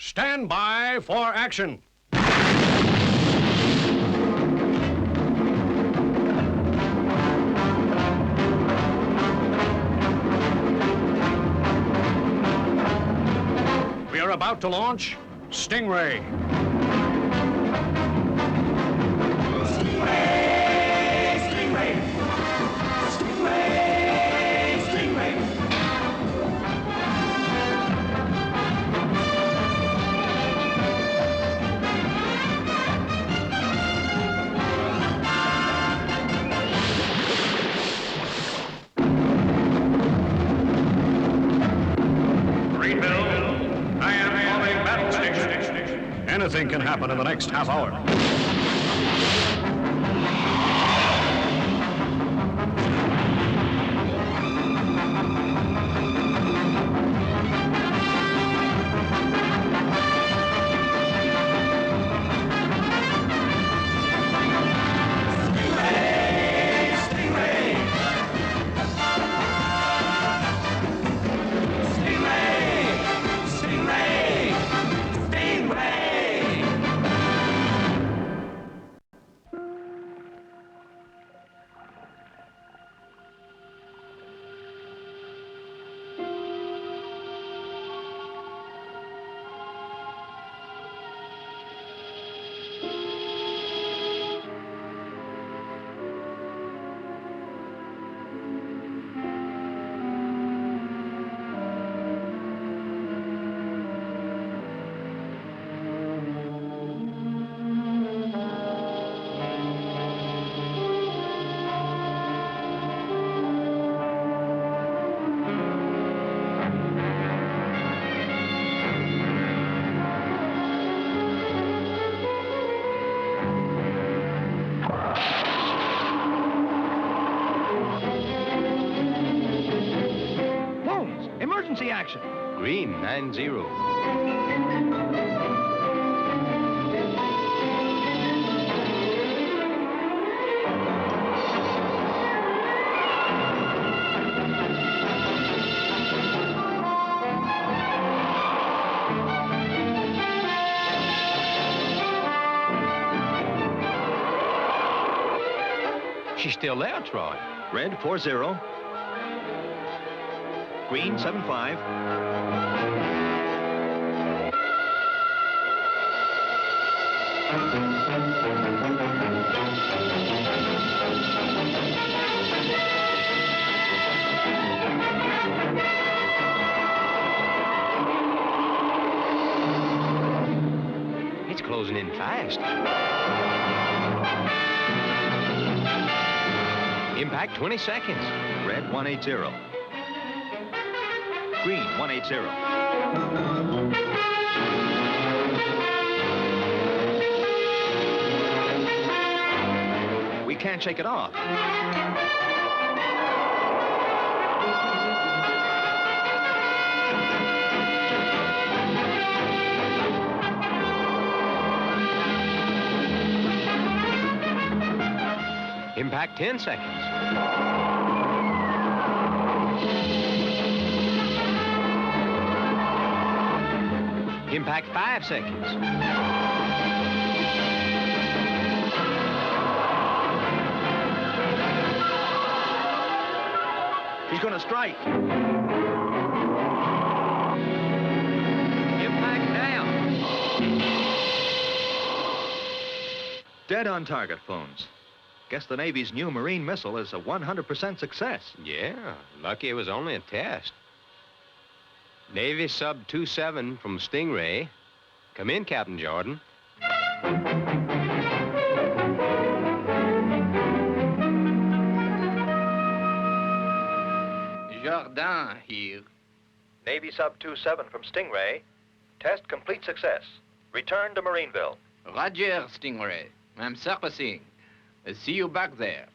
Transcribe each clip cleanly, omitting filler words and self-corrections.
Stand by for action. We are about to launch Stingray. Anything can happen in the next half hour. Action. Green 90. She's still there, Troy. Red 40. Green 75. It's closing in fast. Impact 20 seconds. Red 180. Green 180. We can't shake it off. Impact 10 seconds. Impact 5 seconds. He's going to strike. Impact now. Dead on target, Phones. Guess the Navy's new Marine missile is a 100% success. Yeah, lucky it was only a test. Navy Sub 27 from Stingray. Come in, Captain Jordan. Jordan here. Navy Sub 27 from Stingray. Test complete success. Return to Marineville. Roger, Stingray. I'm surfacing. I'll see you back there.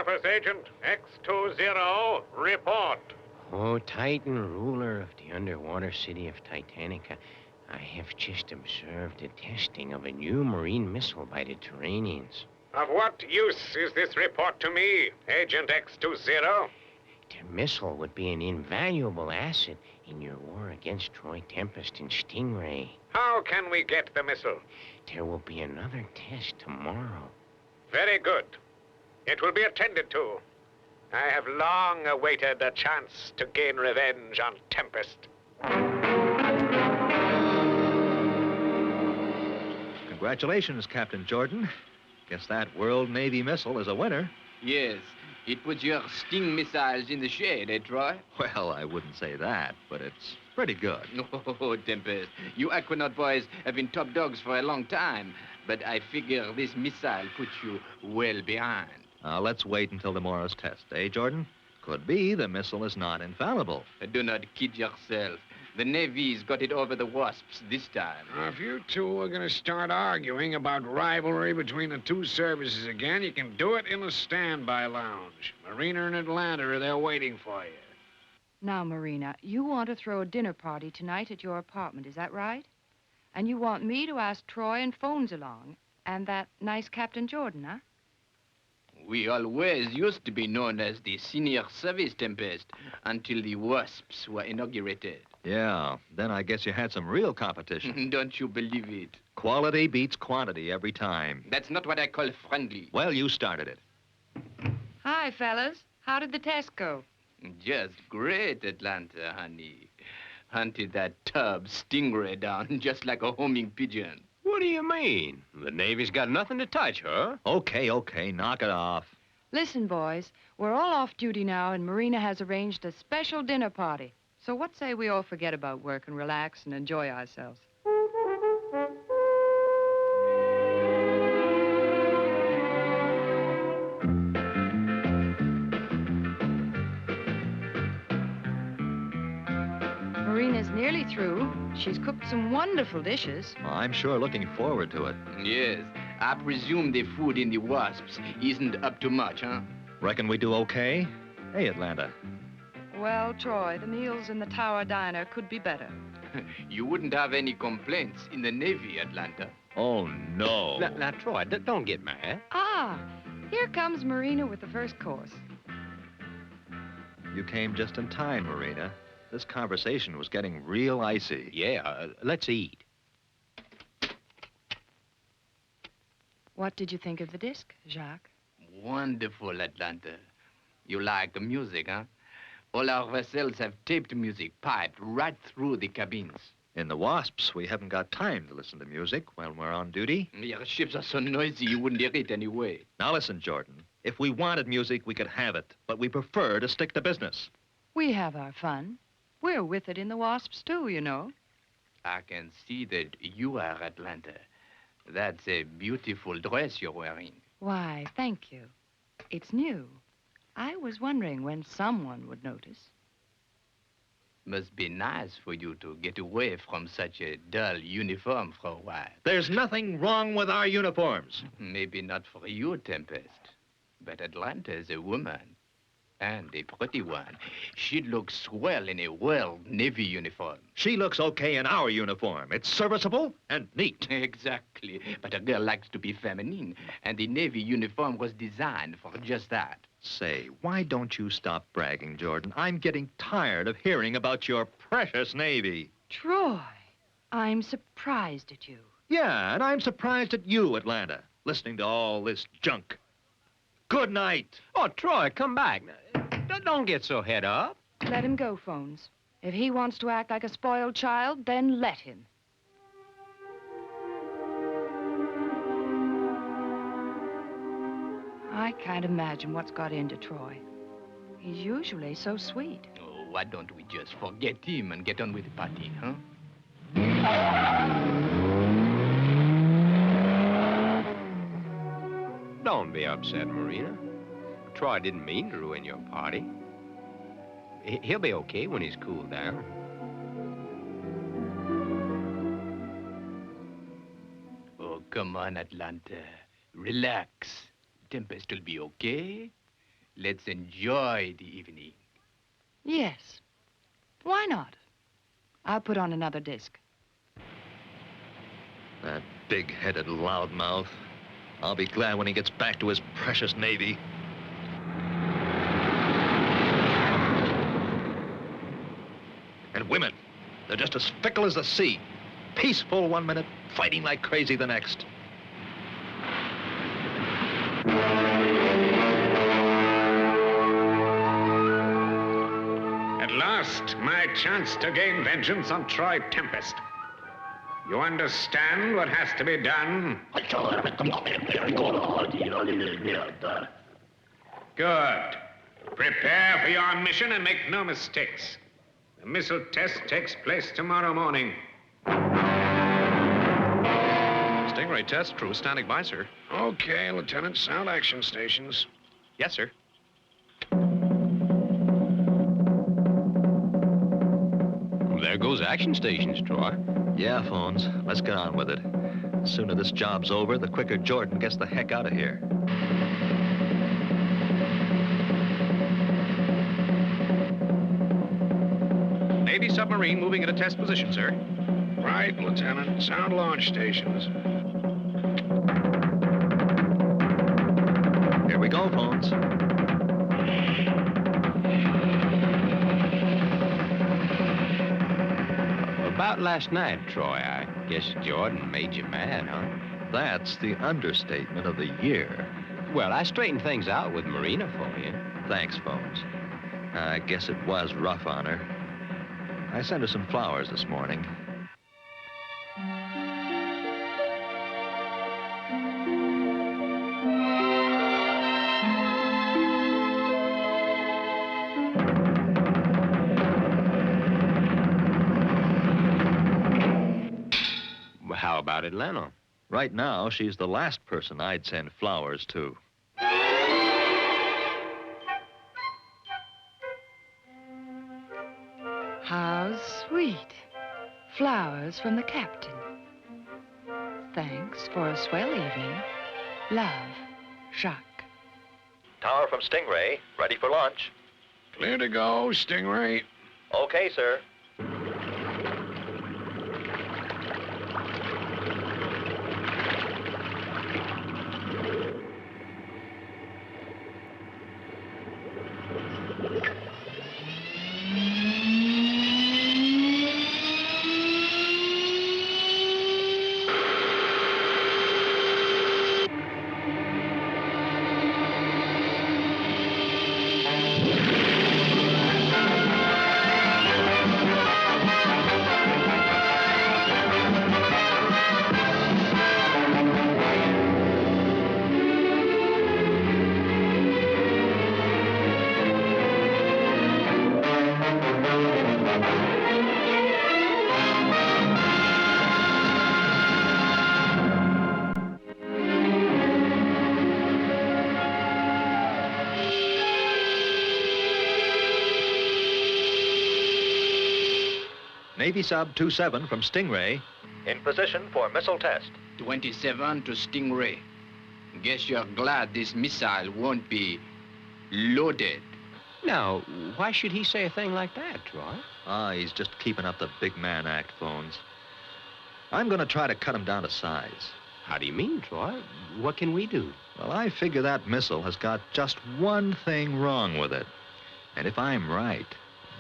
Surface Agent X20, report. Oh, Titan, ruler of the underwater city of Titanica, I have just observed the testing of a new marine missile by the Terranians. Of what use is this report to me, Agent X20? The missile would be an invaluable asset in your war against Troy Tempest and Stingray. How can we get the missile? There will be another test tomorrow. Very good. It will be attended to. I have long awaited a chance to gain revenge on Tempest. Congratulations, Captain Jordan. Guess that World Navy missile is a winner. Yes, it puts your Sting missiles in the shade, eh, Troy? Well, I wouldn't say that, but it's pretty good. Oh, Tempest, you Aquanaut boys have been top dogs for a long time, but I figure this missile puts you well behind. Now, let's wait until tomorrow's test, eh, Jordan? Could be the missile is not infallible. Do not kid yourself. The Navy's got it over the Wasps this time. Now, if you two are going to start arguing about rivalry between the two services again, you can do it in the standby lounge. Marina and Atlanta are there waiting for you. Now, Marina, you want to throw a dinner party tonight at your apartment, is that right? And you want me to ask Troy and Phones along, and that nice Captain Jordan, huh? We always used to be known as the Senior Service, Tempest, until the Wasps were inaugurated. Yeah, then I guess you had some real competition. Don't you believe it? Quality beats quantity every time. That's not what I call friendly. Well, you started it. Hi, fellas. How did the test go? Just great, Atlanta, honey. Hunted that tub Stingray down just like a homing pigeon. What do you mean? The Navy's got nothing to touch, huh? Okay, knock it off. Listen, boys, we're all off duty now, and Marina has arranged a special dinner party. So what say we all forget about work and relax and enjoy ourselves? Marina's nearly through. She's cooked some wonderful dishes. Well, I'm sure looking forward to it. Yes, I presume the food in the Wasps isn't up to much, huh? Reckon we do okay? Hey, Atlanta. Well, Troy, the meals in the Tower Diner could be better. You wouldn't have any complaints in the Navy, Atlanta. Oh, no. Now, Troy, don't get mad. Ah, here comes Marina with the first course. You came just in time, Marina. This conversation was getting real icy. Yeah, let's eat. What did you think of the disc, Jacques? Wonderful, Atlanta. You like the music, huh? All our vessels have taped music piped right through the cabins. In the Wasps, we haven't got time to listen to music while we're on duty. Your ships are so noisy you wouldn't hear it anyway. Now listen, Jordan. If we wanted music, we could have it, but we prefer to stick to business. We have our fun. We're with it in the Wasps, too, you know. I can see that you are, Atlanta. That's a beautiful dress you're wearing. Why, thank you. It's new. I was wondering when someone would notice. Must be nice for you to get away from such a dull uniform for a while. There's nothing wrong with our uniforms. Maybe not for you, Tempest. But Atlanta is a woman. And a pretty one. She'd look swell in a World Navy uniform. She looks okay in our uniform. It's serviceable and neat. Exactly. But a girl likes to be feminine. And the Navy uniform was designed for just that. Say, why don't you stop bragging, Jordan? I'm getting tired of hearing about your precious Navy. Troy, I'm surprised at you. Yeah, and I'm surprised at you, Atlanta, listening to all this junk. Good night. Oh, Troy, come back. Don't get so head up. Let him go, Phones. If he wants to act like a spoiled child, then let him. I can't imagine what's got into Troy. He's usually so sweet. Oh, why don't we just forget him and get on with the party, huh? Don't be upset, Marina. Troy didn't mean to ruin your party. He'll be okay when he's cooled down. Oh, come on, Atlanta. Relax. Tempest will be okay. Let's enjoy the evening. Yes. Why not? I'll put on another disc. That big-headed loudmouth. I'll be glad when he gets back to his precious Navy. And women, they're just as fickle as the sea. Peaceful one minute, fighting like crazy the next. At last, my chance to gain vengeance on Troy Tempest. You understand what has to be done? Good. Prepare for your mission and make no mistakes. The missile test takes place tomorrow morning. Stingray test crew standing by, sir. Okay, Lieutenant. Sound action stations. Yes, sir. Well, there goes action stations, Troy. Yeah, Phones. Let's get on with it. The sooner this job's over, the quicker Jordan gets the heck out of here. Navy submarine moving at a test position, sir. Right, Lieutenant. Sound launch stations. Here we go, Phones. About last night, Troy, I guess Jordan made you mad, huh? That's the understatement of the year. Well, I straightened things out with Marina for you. Thanks, Phones. I guess it was rough on her. I sent her some flowers this morning. Well, how about Atlanta? Right now, she's the last person I'd send flowers to. How sweet. Flowers from the captain. Thanks for a swell evening. Love, Jacques. Tower from Stingray, ready for launch. Clear to go, Stingray. Okay, sir. Navy Sub 27 from Stingray. In position for missile test. 27 to Stingray. Guess you're glad this missile won't be loaded. Now, why should he say a thing like that, Troy? He's just keeping up the big man act, Phones. I'm going to try to cut him down to size. How do you mean, Troy? What can we do? Well, I figure that missile has got just one thing wrong with it. And if I'm right,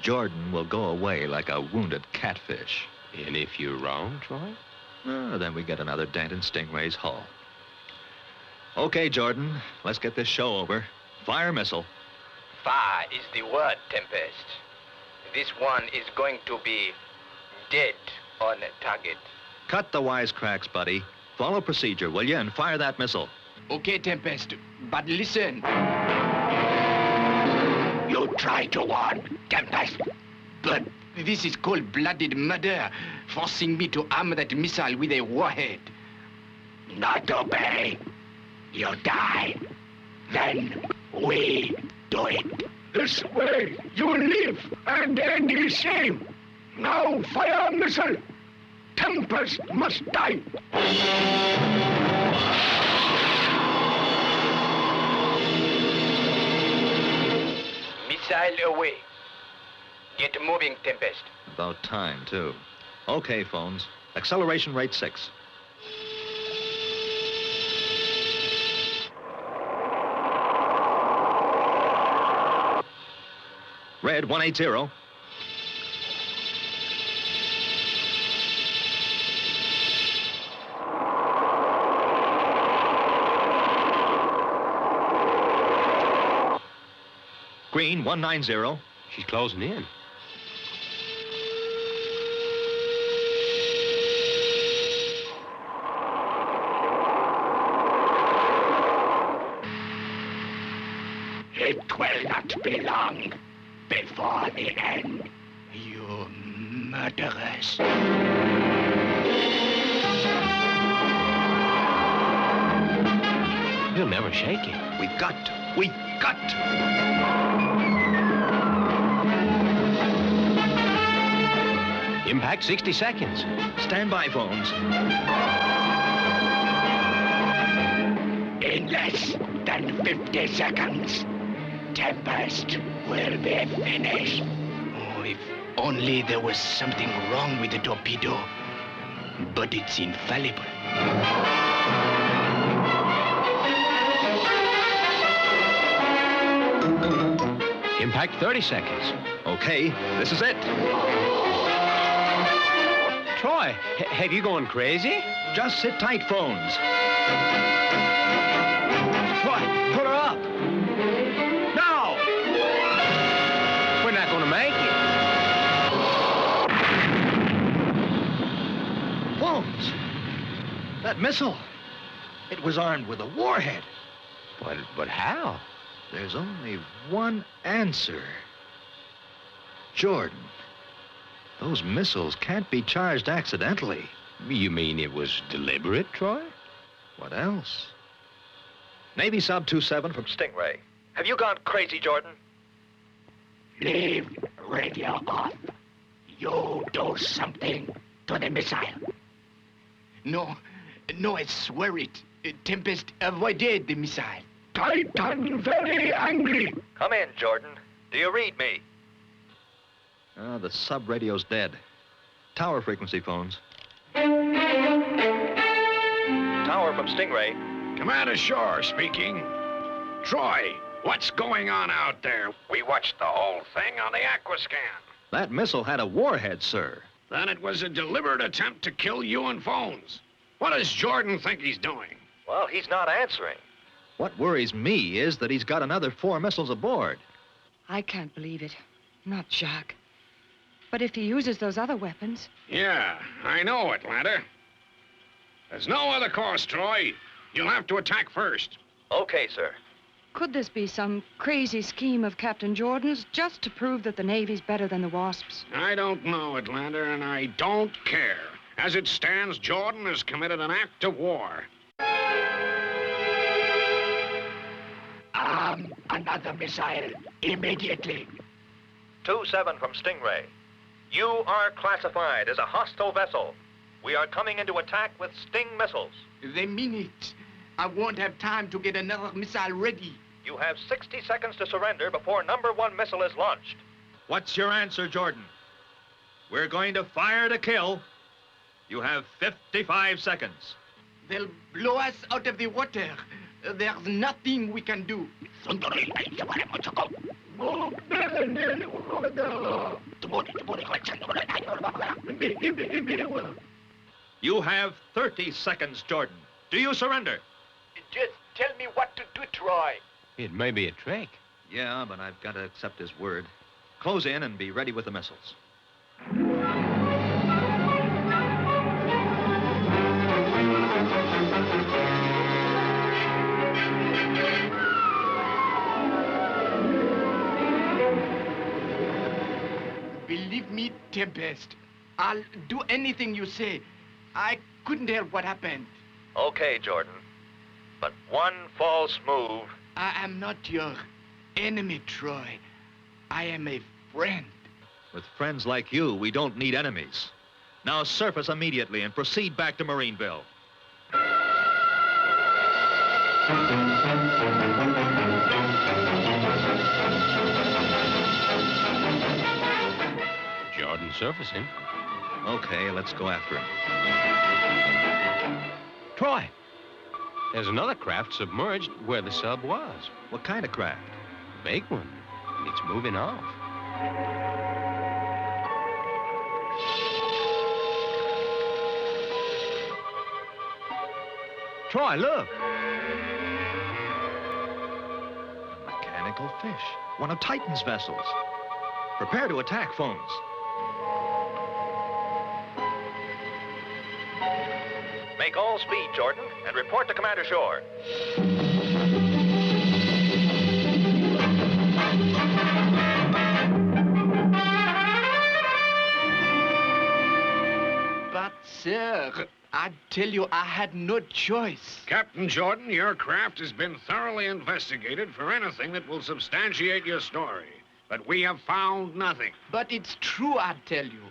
Jordan will go away like a wounded catfish. And if you're wrong, Troy? Then we get another dent in Stingray's hull. Okay, Jordan, let's get this show over. Fire missile. Fire is the word, Tempest. This one is going to be dead on target. Cut the wisecracks, buddy. Follow procedure, will you, and fire that missile. Okay, Tempest, but listen. You try to warn Tempest, But this is cold-blooded murder, forcing me to arm that missile with a warhead. not obey. You die. Then we do it. This way you live and end the same. Now fire missile. Tempest must die. mile away. Get moving, Tempest. About time, too. Okay, phones. Acceleration rate 6. Red 180. Green 190. She's closing in. It will not be long before the end. You murderers. He'll never shake it. We've got to. We've got to. Impact 60 seconds. Stand by, phones. In less than 50 seconds, Tempest will be finished. Oh, if only there was something wrong with the torpedo. But it's infallible. Impact 30 seconds. Okay, this is it. Troy, have you gone crazy? Just sit tight, phones. Troy, put her up. No! We're not going to make it. Phones. That missile. It was armed with a warhead. But how? There's only one answer. Jordan. Those missiles can't be charged accidentally. You mean it was deliberate, Troy? What else? Navy Sub 27 from Stingray. Have you gone crazy, Jordan? Leave radio off. You do something to the missile. No, I swear it. Tempest avoided the missile. Titan very angry. Come in, Jordan. Do you read me? Oh, the sub radio's dead. Tower frequency phones. Tower from Stingray. Commander Shore speaking. Troy, what's going on out there? We watched the whole thing on the Aquascan. That missile had a warhead, sir. Then it was a deliberate attempt to kill you and Phones. What does Jordan think he's doing? Well, he's not answering. What worries me is that he's got another 4 missiles aboard. I can't believe it. Not Jacques. But if he uses those other weapons... Yeah, I know, Atlanta. There's no other course, Troy. You'll have to attack first. Okay, sir. Could this be some crazy scheme of Captain Jordan's just to prove that the Navy's better than the Wasps? I don't know, Atlanta, and I don't care. As it stands, Jordan has committed an act of war. Another missile, immediately. 2-7 from Stingray. You are classified as a hostile vessel. We are coming into attack with Sting missiles. They mean it. I won't have time to get another missile ready. You have 60 seconds to surrender before number 1 missile is launched. What's your answer, Jordan? We're going to fire to kill. You have 55 seconds. They'll blow us out of the water. There's nothing we can do. You have 30 seconds, Jordan. Do you surrender? Just tell me what to do, Troy. It may be a trick. Yeah, but I've got to accept his word. Close in and be ready with the missiles. Believe me, Tempest. I'll do anything you say. I couldn't help what happened. Okay, Jordan. But one false move. I am not your enemy, Troy. I am a friend. With friends like you, we don't need enemies. Now surface immediately and proceed back to Marineville. Jordan's surfacing. Okay, let's go after him. Troy! There's another craft submerged where the sub was. What kind of craft? Big one. It's moving off. Troy, look! Mechanical fish. One of Titan's vessels. Prepare to attack, phones. Make all speed, Jordan, and report to Commander Shore. But, sir, I tell you, I had no choice. Captain Jordan, your craft has been thoroughly investigated for anything that will substantiate your story. But we have found nothing. But it's true, I tell you.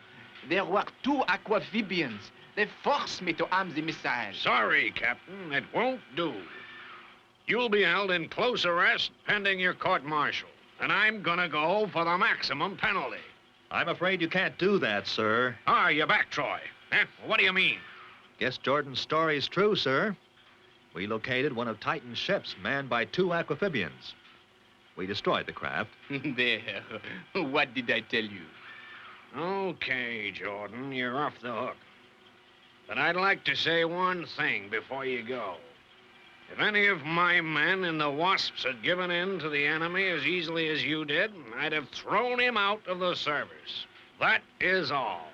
There were 2 aquamphibians. They forced me to arm the missile. Sorry, Captain, it won't do. You'll be held in close arrest pending your court-martial. And I'm gonna go for the maximum penalty. I'm afraid you can't do that, sir. Ah, you're back, Troy. What do you mean? Guess Jordan's story is true, sir. We located one of Titan's ships manned by 2 aquamphibians. We destroyed the craft. There. What did I tell you? Okay, Jordan, you're off the hook. But I'd like to say one thing before you go. If any of my men in the Wasps had given in to the enemy as easily as you did, I'd have thrown him out of the service. That is all.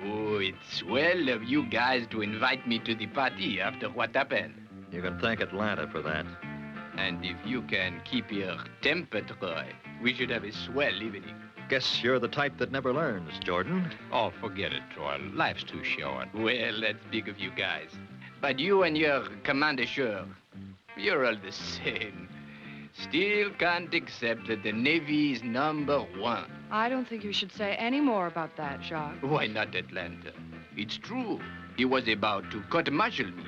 Oh, it's swell of you guys to invite me to the party after what happened. You can thank Atlanta for that. And if you can keep your temper, Troy, we should have a swell evening. Guess you're the type that never learns, Jordan. Oh, forget it, Troy. Life's too short. Well, that's big of you guys. But you and your Commander Shore, you're all the same. Still can't accept that the Navy is #1. I don't think you should say any more about that, Jacques. Why not, Atlanta? It's true. He was about to court-martial me.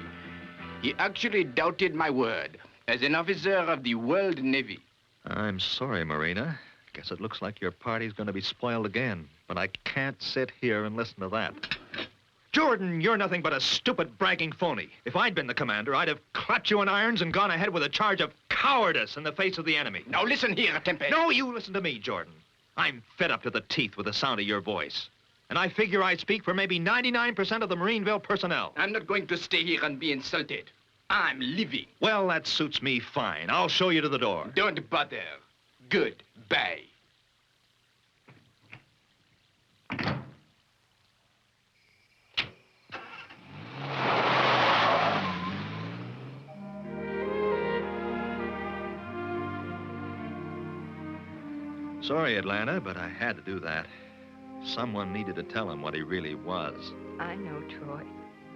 He actually doubted my word as an officer of the World Navy. I'm sorry, Marina. Guess it looks like your party's going to be spoiled again. But I can't sit here and listen to that. Jordan, you're nothing but a stupid, bragging phony. If I'd been the commander, I'd have clapped you in irons and gone ahead with a charge of cowardice in the face of the enemy. Now listen here, Tempest. No, you listen to me, Jordan. I'm fed up to the teeth with the sound of your voice. And I figure I speak for maybe 99% of the Marineville personnel. I'm not going to stay here and be insulted. I'm leaving. Well, that suits me fine. I'll show you to the door. Don't bother. Goodbye. Sorry, Atlanta, but I had to do that. Someone needed to tell him what he really was. I know, Troy.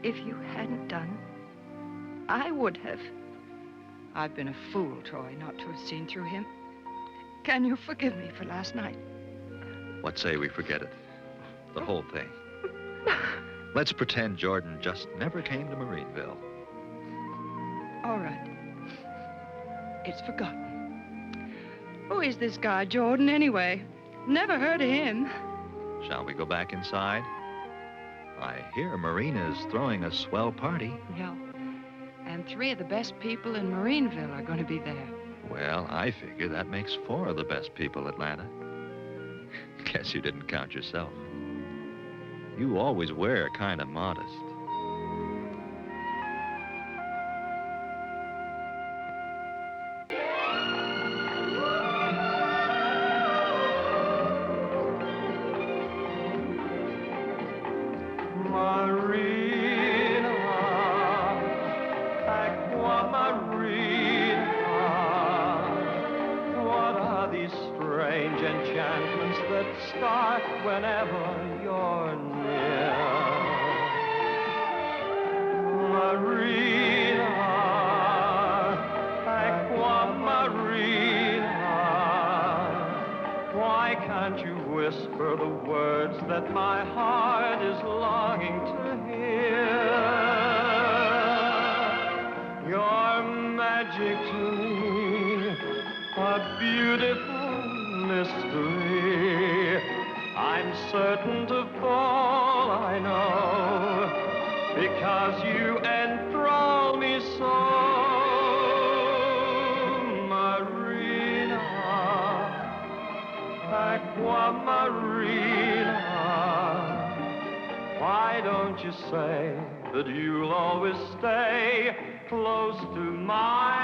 If you hadn't done, I would have. I've been a fool, Troy, not to have seen through him. Can you forgive me for last night? What say we forget it? The whole thing. Let's pretend Jordan just never came to Marineville. All right. It's forgotten. Who is this guy, Jordan, anyway? Never heard of him. Shall we go back inside? I hear Marina's throwing a swell party. Yeah. And 3 of the best people in Marineville are going to be there. Well, I figure that makes 4 of the best people, Atlanta. Guess you didn't count yourself. You always were kind of modest. Whenever you're near, Marina, Aquamarina, why can't you whisper the words that my heart is longing to hear. Your magic to me, a beautiful mystery. I'm certain to fall, I know, because you enthrall me so. Marina, Aquamarina, why don't you say that you'll always stay close to my